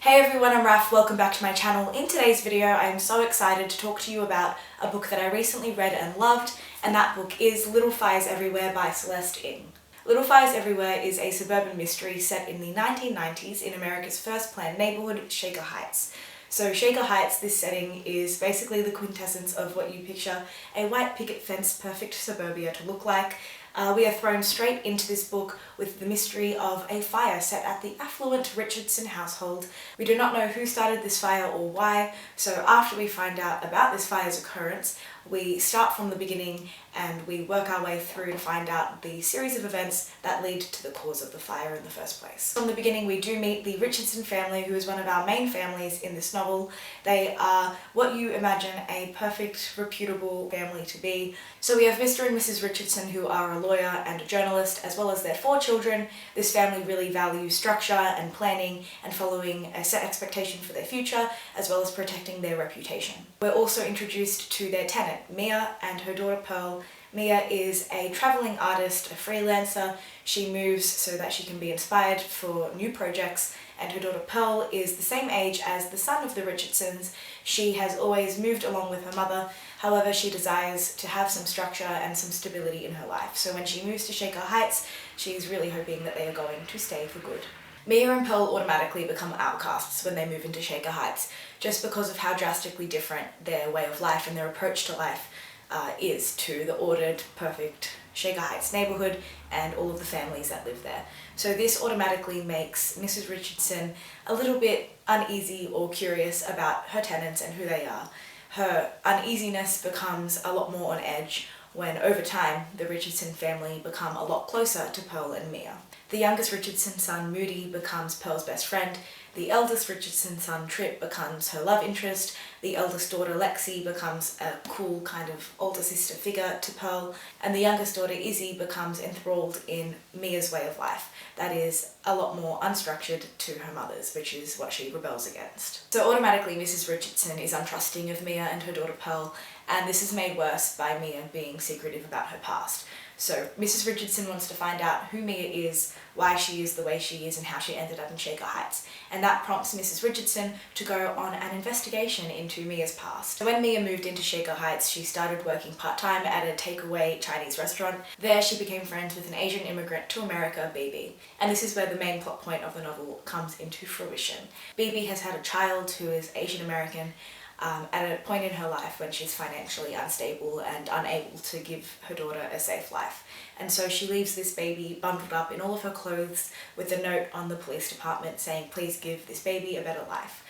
Hey everyone, I'm Raf, welcome back to my channel. In today's video I am so excited to talk to you about a book that I recently read and loved, and that book is Little Fires Everywhere by Celeste. Little Fires Everywhere is a suburban mystery set in the 1990s in America's first planned neighborhood, Shaker Heights. So Shaker Heights, this setting, is basically the quintessence of what you picture a white picket fence perfect suburbia to look like. We are thrown straight into this book with the mystery of a fire set at the affluent Richardson household. We do not know who started this fire or why, so after we find out about this fire's occurrence, we start from the beginning and we work our way through to find out the series of events that lead to the cause of the fire in the first place. From the beginning we do meet the Richardson family, who is one of our main families in this novel. They are what you imagine a perfect, reputable family to be. So we have Mr. and Mrs. Richardson, who are a lawyer and a journalist, as well as their 4 children. This family really values structure and planning and following a set expectation for their future, as well as protecting their reputation. We're also introduced to their tenant, Mia, and her daughter Pearl. Mia is a travelling artist, a freelancer. She moves so that she can be inspired for new projects, and her daughter Pearl is the same age as the son of the Richardsons. She has always moved along with her mother, however she desires to have some structure and some stability in her life. So when she moves to Shaker Heights, she's really hoping that they are going to stay for good. Mia and Pearl automatically become outcasts when they move into Shaker Heights, just because of how drastically different their way of life and their approach to life is to the ordered, perfect Shaker Heights neighborhood and all of the families that live there. So this automatically makes Mrs. Richardson a little bit uneasy or curious about her tenants and who they are. Her uneasiness becomes a lot more on edge when, over time, the Richardson family become a lot closer to Pearl and Mia. The youngest Richardson son, Moody, becomes Pearl's best friend. The eldest Richardson son, Trip, becomes her love interest. The eldest daughter, Lexi, becomes a cool kind of older sister figure to Pearl. And the youngest daughter, Izzy, becomes enthralled in Mia's way of life. That is a lot more unstructured to her mother's, which is what she rebels against. So automatically Mrs. Richardson is untrusting of Mia and her daughter Pearl, and this is made worse by Mia being secretive about her past. So Mrs. Richardson wants to find out who Mia is, why she is the way she is, and how she ended up in Shaker Heights. And that prompts Mrs. Richardson to go on an investigation into Mia's past. So when Mia moved into Shaker Heights, she started working part-time at a takeaway Chinese restaurant. There she became friends with an Asian immigrant to America, Bibi. And this is where the main plot point of the novel comes into fruition. Bibi has had a child who is Asian American, at a point in her life when she's financially unstable and unable to give her daughter a safe life. And so she leaves this baby bundled up in all of her clothes with a note on the police department saying, please give this baby a better life.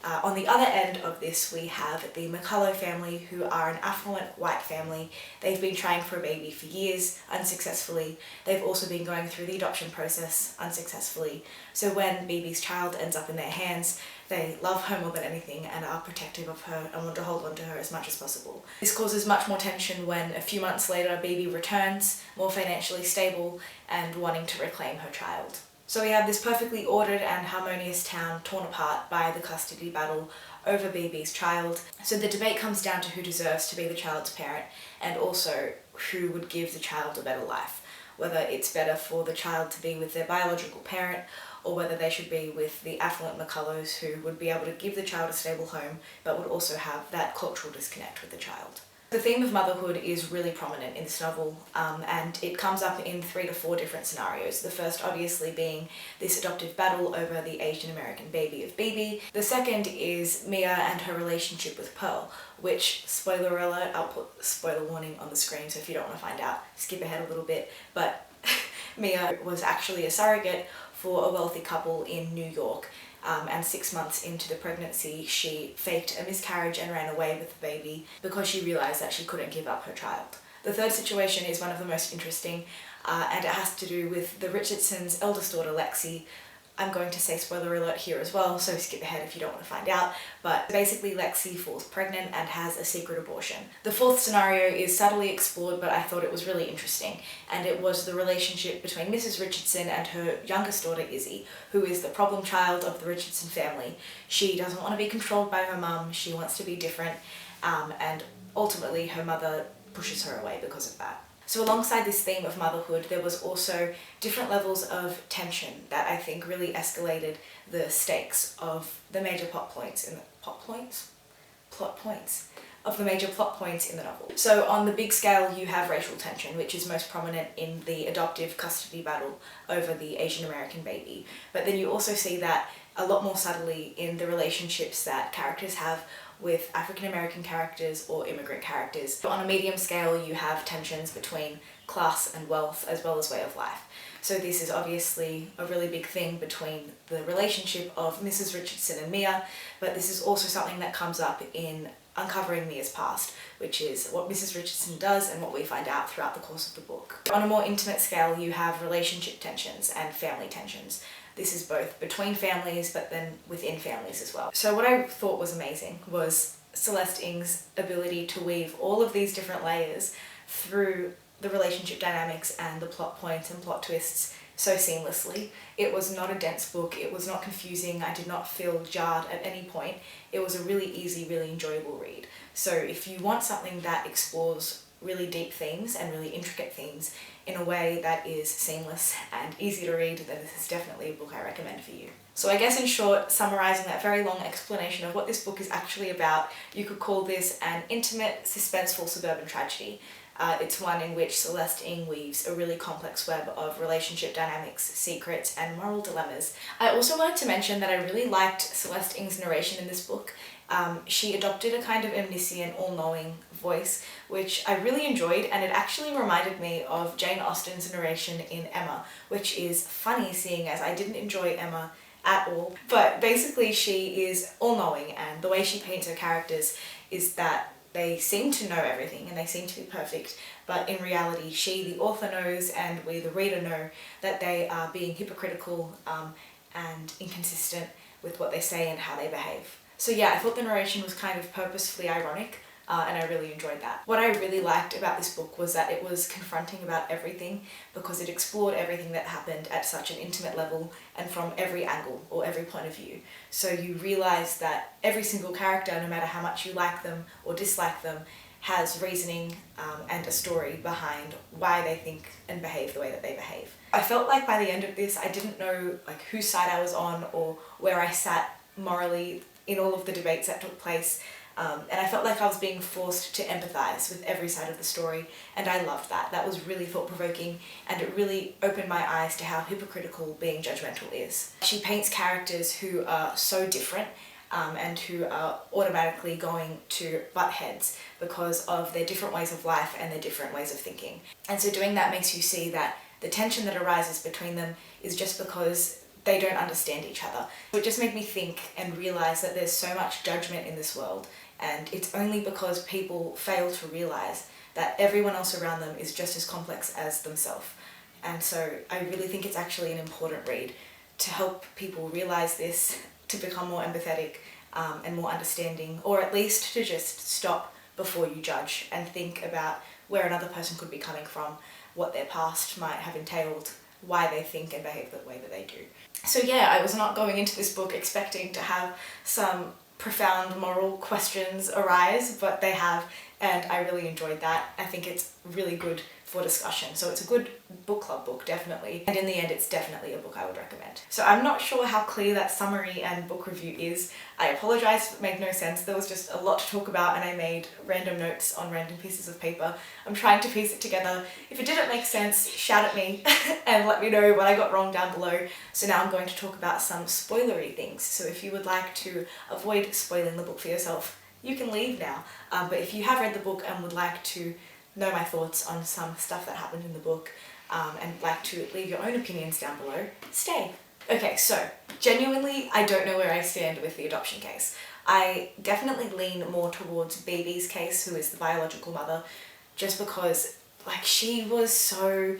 On the other end of this we have the McCullough family, who are an affluent white family. They've been trying for a baby for years, unsuccessfully. They've also been going through the adoption process unsuccessfully. So when Bibi's child ends up in their hands, they love her more than anything and are protective of her and want to hold on to her as much as possible. This causes much more tension when a few months later Bibi returns, more financially stable and wanting to reclaim her child. So we have this perfectly ordered and harmonious town torn apart by the custody battle over Bibi's child. So the debate comes down to who deserves to be the child's parent, and also who would give the child a better life. Whether it's better for the child to be with their biological parent, or whether they should be with the affluent McCulloughs, who would be able to give the child a stable home, but would also have that cultural disconnect with the child. The theme of motherhood is really prominent in this novel, and it comes up in 3 to 4 different scenarios. The first obviously being this adoptive battle over the Asian American baby of Bibi. The second is Mia and her relationship with Pearl, which, spoiler alert, I'll put spoiler warning on the screen, so if you don't want to find out, skip ahead a little bit, but Mia was actually a surrogate for a wealthy couple in New York. And 6 months into the pregnancy, she faked a miscarriage and ran away with the baby because she realised that she couldn't give up her child. The third situation is one of the most interesting, and it has to do with the Richardsons' eldest daughter, Lexi. I'm going to say spoiler alert here as well, so skip ahead if you don't want to find out, but basically Lexi falls pregnant and has a secret abortion. The fourth scenario is subtly explored, but I thought it was really interesting, and it was the relationship between Mrs. Richardson and her youngest daughter, Izzy, who is the problem child of the Richardson family. She doesn't want to be controlled by her mum, she wants to be different, and ultimately her mother pushes her away because of that. So alongside this theme of motherhood, there was also different levels of tension that I think really escalated the stakes of the major plot points in the major plot points in the novel. So on the big scale, you have racial tension, which is most prominent in the adoptive custody battle over the Asian American baby. But then you also see that a lot more subtly in the relationships that characters have with African American characters or immigrant characters. On a medium scale, you have tensions between class and wealth as well as way of life. So this is obviously a really big thing between the relationship of Mrs. Richardson and Mia, but this is also something that comes up in uncovering Mia's past, which is what Mrs. Richardson does and what we find out throughout the course of the book. On a more intimate scale, you have relationship tensions and family tensions. This is both between families, but then within families as well. So what I thought was amazing was Celeste Ng's ability to weave all of these different layers through the relationship dynamics and the plot points and plot twists so seamlessly. It was not a dense book, it was not confusing, I did not feel jarred at any point. It was a really easy, really enjoyable read. So if you want something that explores really deep themes and really intricate themes in a way that is seamless and easy to read, then this is definitely a book I recommend for you. So I guess in short, summarising that very long explanation of what this book is actually about, you could call this an intimate, suspenseful suburban tragedy. It's one in which Celeste Ng weaves a really complex web of relationship dynamics, secrets, and moral dilemmas. I also wanted to mention that I really liked Celeste Ng's narration in this book. She adopted a kind of omniscient, all-knowing voice, which I really enjoyed, and it actually reminded me of Jane Austen's narration in Emma, which is funny seeing as I didn't enjoy Emma at all. But basically she is all-knowing, and the way she paints her characters is that they seem to know everything and they seem to be perfect, but in reality she, the author, knows and we, the reader, know that they are being hypocritical and inconsistent with what they say and how they behave. So yeah, I thought the narration was kind of purposefully ironic, and I really enjoyed that. What I really liked about this book was that it was confronting about everything, because it explored everything that happened at such an intimate level and from every angle or every point of view. So you realise that every single character, no matter how much you like them or dislike them, has reasoning and a story behind why they think and behave the way that they behave. I felt like by the end of this I didn't know like whose side I was on or where I sat morally in all of the debates that took place. And I felt like I was being forced to empathise with every side of the story, and I loved that. That was really thought-provoking, and it really opened my eyes to how hypocritical being judgmental is. She paints characters who are so different and who are automatically going to butt heads because of their different ways of life and their different ways of thinking. And so doing that makes you see that the tension that arises between them is just because they don't understand each other. It just made me think and realise that there's so much judgment in this world, and it's only because people fail to realise that everyone else around them is just as complex as themselves. And so I really think it's actually an important read to help people realise this, to become more empathetic and more understanding, or at least to just stop before you judge and think about where another person could be coming from, what their past might have entailed, why they think and behave the way that they do. So yeah, I was not going into this book expecting to have some profound moral questions arise, but they have, and I really enjoyed that. I think it's really good for discussion. So it's a good book club book, definitely. And in the end, it's definitely a book I would recommend. So I'm not sure how clear that summary and book review is. I apologise if it made no sense. There was just a lot to talk about and I made random notes on random pieces of paper. I'm trying to piece it together. If it didn't make sense, shout at me and let me know what I got wrong down below. So now I'm going to talk about some spoilery things. So if you would like to avoid spoiling the book for yourself, you can leave now. But if you have read the book and would like to know my thoughts on some stuff that happened in the book and like to leave your own opinions down below, stay. Okay, so genuinely I don't know where I stand with the adoption case. I definitely lean more towards Baby's case, who is the biological mother, just because like she was so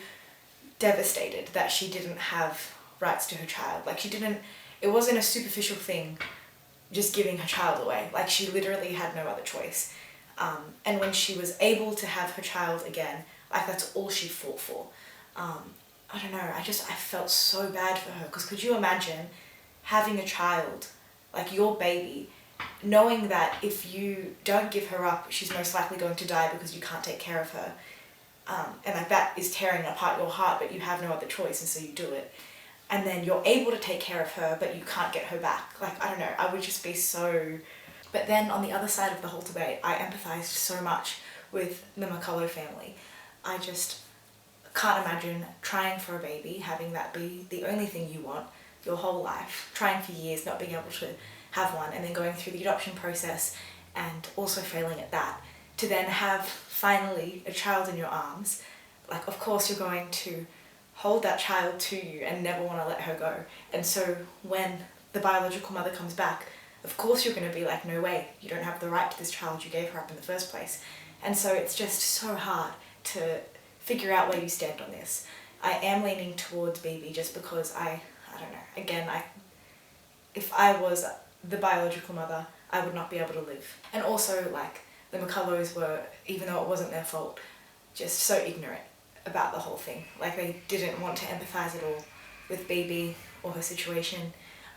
devastated that she didn't have rights to her child. Like it wasn't a superficial thing just giving her child away. Like she literally had no other choice. And when she was able to have her child again, like that's all she fought for. I don't know, I felt so bad for her, because could you imagine having a child, like your baby, knowing that if you don't give her up, she's most likely going to die because you can't take care of her. and like that is tearing apart your heart, but you have no other choice, and so you do it. And then you're able to take care of her, but you can't get her back. Like, I don't know, I would just be so... But then on the other side of the whole debate, I empathized so much with the McCullough family. I just can't imagine trying for a baby, having that be the only thing you want your whole life, trying for years, not being able to have one, and then going through the adoption process and also failing at that, to then have finally a child in your arms. Like, of course you're going to hold that child to you and never want to let her go. And so when the biological mother comes back, of course you're going to be like, no way, you don't have the right to this child, you gave her up in the first place. And so it's just so hard to figure out where you stand on this. I am leaning towards baby just because I don't know, again, if I was the biological mother, I would not be able to live. And also, like, the McCulloughs were, even though it wasn't their fault, just so ignorant about the whole thing. Like, they didn't want to empathise at all with Bibi or her situation,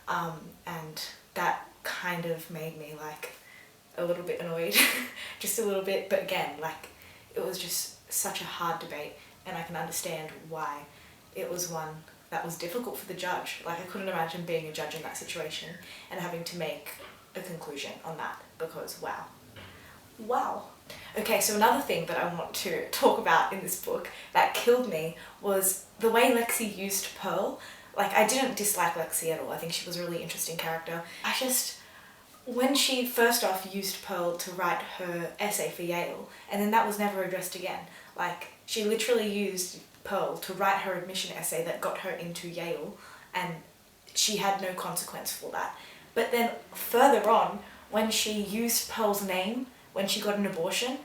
and that kind of made me, like, a little bit annoyed, just a little bit. But again, like, it was just such a hard debate, and I can understand why it was one that was difficult for the judge. Like, I couldn't imagine being a judge in that situation and having to make a conclusion on that, because wow. Wow. Okay, so another thing that I want to talk about in this book that killed me was the way Lexi used Pearl. Like, I didn't dislike Lexi at all. I think she was a really interesting character. When she first off used Pearl to write her essay for Yale, and then that was never addressed again. Like, she literally used Pearl to write her admission essay that got her into Yale, and she had no consequence for that. But then further on, when she used Pearl's name when she got an abortion,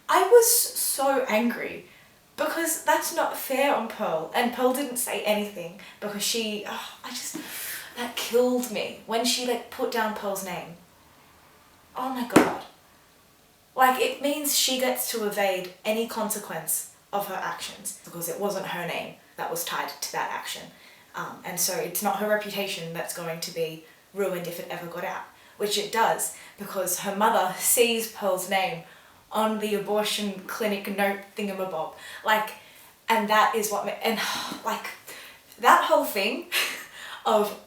I was so angry, because that's not fair on Pearl, and Pearl didn't say anything because that killed me when she, like, put down Pearl's name. Oh my god. Like, it means she gets to evade any consequence of her actions because it wasn't her name that was tied to that action. And so it's not her reputation that's going to be ruined if it ever got out, which it does, because her mother sees Pearl's name on the abortion clinic note thingamabob. Like, and that is what, like, that whole thing of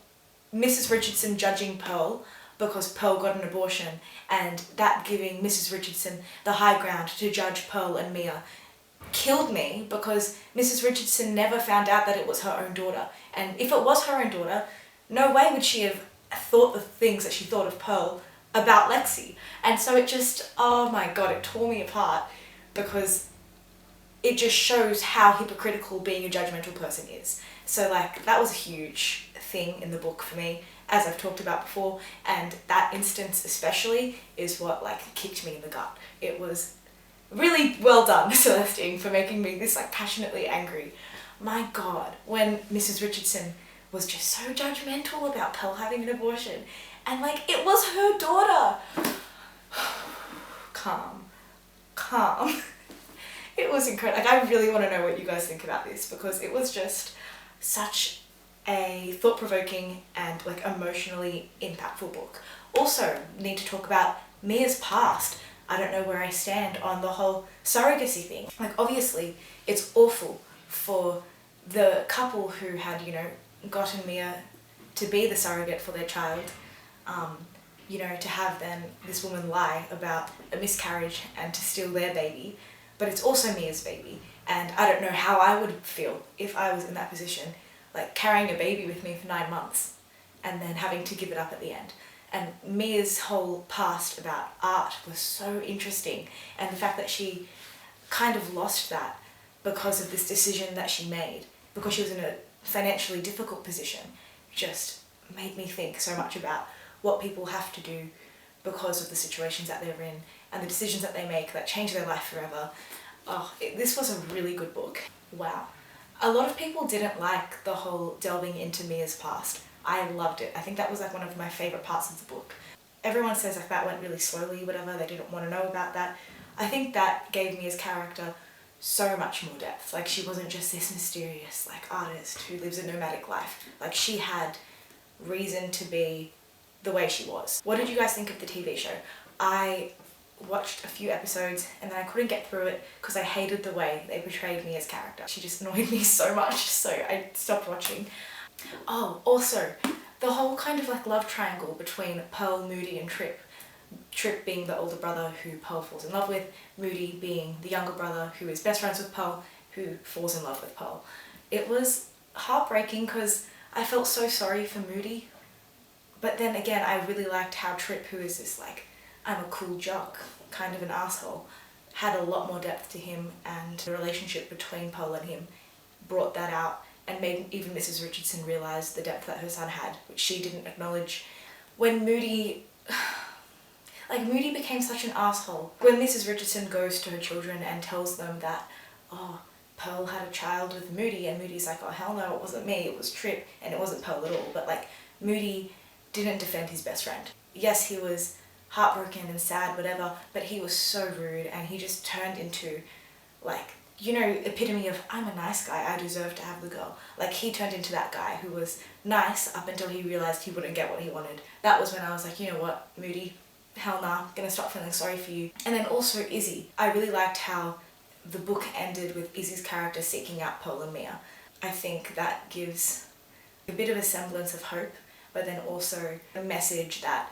Mrs. Richardson judging Pearl because Pearl got an abortion, and that giving Mrs. Richardson the high ground to judge Pearl and Mia, killed me, because Mrs. Richardson never found out that it was her own daughter. And if it was her own daughter, no way would she have thought the things that she thought of Pearl about Lexi. And so it just, oh my god, it tore me apart, because it just shows how hypocritical being a judgmental person is. So, like, that was a huge thing in the book for me, as I've talked about before, and that instance especially is what, like, kicked me in the gut. It was really well done, Celeste, for making me this, like, passionately angry. My god, when Mrs. Richardson was just so judgmental about Pearl having an abortion, and, like, it was her daughter. Calm. It was incredible. Like, I really want to know what you guys think about this, because it was just such a thought-provoking and, like, emotionally impactful book. Also, need to talk about Mia's past. I don't know where I stand on the whole surrogacy thing. Like, obviously, it's awful for the couple who had, you know, gotten Mia to be the surrogate for their child, you know, to have then this woman lie about a miscarriage and to steal their baby. But it's also Mia's baby, and I don't know how I would feel if I was in that position, like, carrying a baby with me for 9 months and then having to give it up at the end. And Mia's whole past about art was so interesting, and the fact that she kind of lost that because of this decision that she made, because she was in a financially difficult position, just made me think so much about what people have to do because of the situations that they're in and the decisions that they make that change their life forever. Oh, this was a really good book. Wow. A lot of people didn't like the whole delving into Mia's past. I loved it. I think that was, like, one of my favourite parts of the book. Everyone says, like, that went really slowly, whatever, they didn't want to know about that. I think that gave Mia's character so much more depth. Like, she wasn't just this mysterious, like, artist who lives a nomadic life. Like, she had reason to be the way she was. What did you guys think of the TV show? I watched a few episodes and then I couldn't get through it because I hated the way they portrayed me as character. She just annoyed me so much, so I stopped watching. Oh, also, the whole kind of like love triangle between Pearl, Moody and Trip. Trip being the older brother who Pearl falls in love with, Moody being the younger brother who is best friends with Pearl, who falls in love with Pearl. It was heartbreaking because I felt so sorry for Moody, but then again I really liked how Trip, who is this like, I'm a cool jock, kind of an asshole, had a lot more depth to him, and the relationship between Pearl and him brought that out and made even Mrs. Richardson realise the depth that her son had, which she didn't acknowledge. When Moody became such an asshole. When Mrs. Richardson goes to her children and tells them that, oh, Pearl had a child with Moody, and Moody's like, oh hell no, it wasn't me, it was Trip, and it wasn't Pearl at all. But like, Moody didn't defend his best friend. Yes, he was heartbroken and sad, whatever, but he was so rude, and he just turned into like, you know, epitome of, I'm a nice guy, I deserve to have the girl. Like, he turned into that guy who was nice up until he realised he wouldn't get what he wanted. That was when I was like, you know what, Moody, hell nah, gonna stop feeling sorry for you. And then also Izzy. I really liked how the book ended with Izzy's character seeking out Pearl and Mia. I think that gives a bit of a semblance of hope, but then also a message that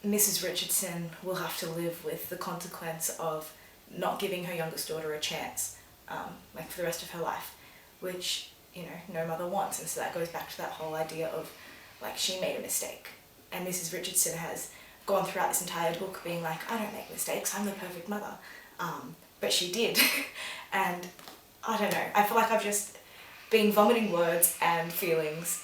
Mrs. Richardson will have to live with the consequence of not giving her youngest daughter a chance, like for the rest of her life, which, you know, no mother wants. And so that goes back to that whole idea of, like, she made a mistake. And Mrs. Richardson has gone throughout this entire book being like, I don't make mistakes, I'm the perfect mother. But she did. And I don't know, I feel like I've just been vomiting words and feelings.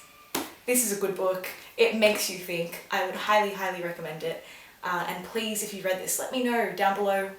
This is a good book. It makes you think. I would highly, highly recommend it. And please, if you've read this, let me know down below